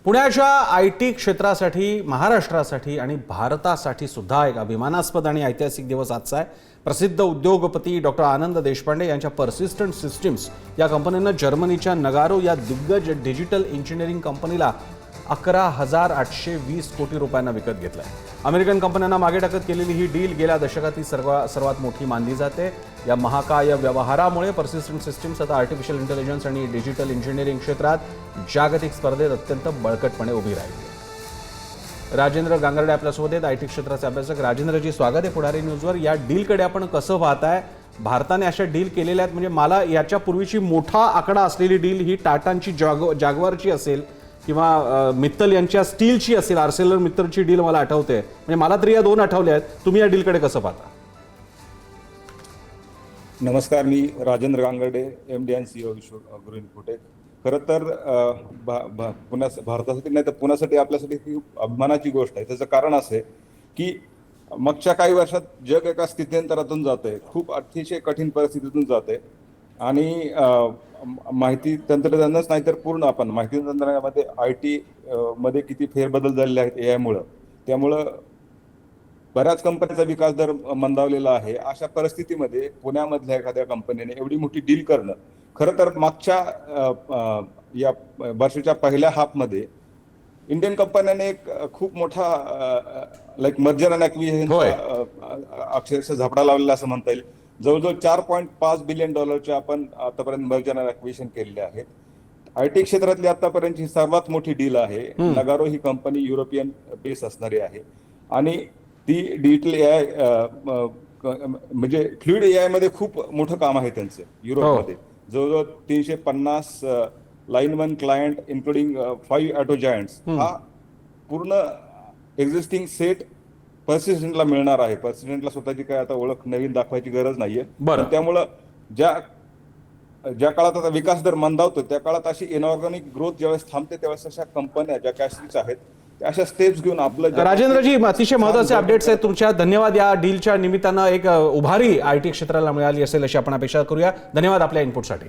पुण्याच्या आयटी क्षेत्रासाठी, महाराष्ट्रासाठी आणि भारतासाठी सुद्धा एक अभिमानास्पद आणि ऐतिहासिक दिवस आजचा आहे। प्रसिद्ध उद्योगपती डॉक्टर आनंद देशपांडे यांच्या पर्सिस्टंट सिस्टीम्स या कंपनीने जर्मनीच्या नगारो या दिग्गज डिजिटल इंजिनिअरिंग कंपनीला 11,820 कोटी रुपयांना विकत घेतलं आहे। अमेरिकन कंपन्यांना मागे टाकत केलेली ही डील गेल्या दशकातील सर्वात मोठी मानली जाते। या महाकाय व्यवहारामुळे पर्सिस्टंट सिस्टीम्स आता आर्टिफिशियल इंटेलिजन्स आणि डिजिटल इंजिनिअरिंग क्षेत्रात जागतिक स्पर्धेत अत्यंत बळकटपणे उभी राहिली। राजेंद्र गांगर्डे आपल्यासोबत आहेत, आयटी क्षेत्राचे अभ्यासक। राजेंद्रजी, स्वागत आहे पुढारी न्यूजवर। या डीलकडे आपण कसं पाहताय? भारताने अशा डील केलेल्या आहेत, म्हणजे मला याच्या पूर्वीची मोठा आकडा असलेली डील ही टाटांची जागवारची असेल किंवा मित्तल यांच्या स्टीलची असेल, आर्सेलर मित्तलची डील मला आठवते। म्हणजे मला तरी या दोन आठवल्या आहेत। तुम्ही या डीलकडे कसं पाहता? नमस्कार, मी राजेंद्र गांगर्डे, MD आणि CEO विश्वगुरू इन्फोटेक। खरं तर भारतासाठी नाही तर पुण्यासाठी आपल्यासाठी खूप अभिमानाची गोष्ट आहे। त्याचं कारण असं आहे की मागच्या काही वर्षात जग एका स्थित्यंतरातून जातंय, खूप अतिशय कठीण परिस्थितीतून जाते आणि माहिती तंत्रज्ञानच नाही तर पूर्ण आपण माहिती तंत्रज्ञानामध्ये IT मध्ये किती फेरबदल झालेले आहेत AI मुळे। त्यामुळं बऱ्याच कंपन्यांचा विकास दर मंदावलेला आहे। अशा परिस्थितीमध्ये पुण्यामधल्या एखाद्या कंपनीने एवढी मोठी डील करणं, खरं तर मागच्या या वर्षाच्या पहिल्या हाफमध्ये इंडियन कंपन्याने एक खूप मोठा मर्जर अँड ॲक्विजिशन अक्षरशः झपडा लावलेला असं म्हणता येईल। जवळजवळ $4.5 बिलियन आपण आतापर्यंत मर्जर अँड ॲक्विजिशन केलेले आहेत। IT क्षेत्रातली आतापर्यंतची सर्वात मोठी डील आहे। नगारो ही कंपनी युरोपियन बेस असणारी आहे आणि ती डिजिटल AI म्हणजे फ्लुइड AI मध्ये खूप मोठं काम आहे त्यांचं। युरोपमध्ये जवळजवळ 350 line one client including 5 auto giants हा पूर्ण एक्झिस्टिंग सेट पर्सिस्टंटला मिळणार आहे। पर्सिस्टंटला स्वतःची काय आता ओळख नवीन दाखवायची गरज नाहीये। त्यामुळं ज्या काळात आता विकास दर मंदावतो त्या काळात अशी इनऑर्गॅनिक ग्रोथ ज्यावेळेस थांबते त्यावेळेस अशा कंपन्या ज्या कॅशरीच आहेत अशा स्टेप्स घेऊन आपलं। राजेंद्रजी, अतिशय महत्त्वाचे अपडेट्स आहेत तुमच्या। धन्यवाद। या डीलच्या निमित्तानं एक उभारी IT क्षेत्राला मिळाली असेल अशी आपण अपेक्षा करूया। धन्यवाद आपल्या इनपुटसाठी।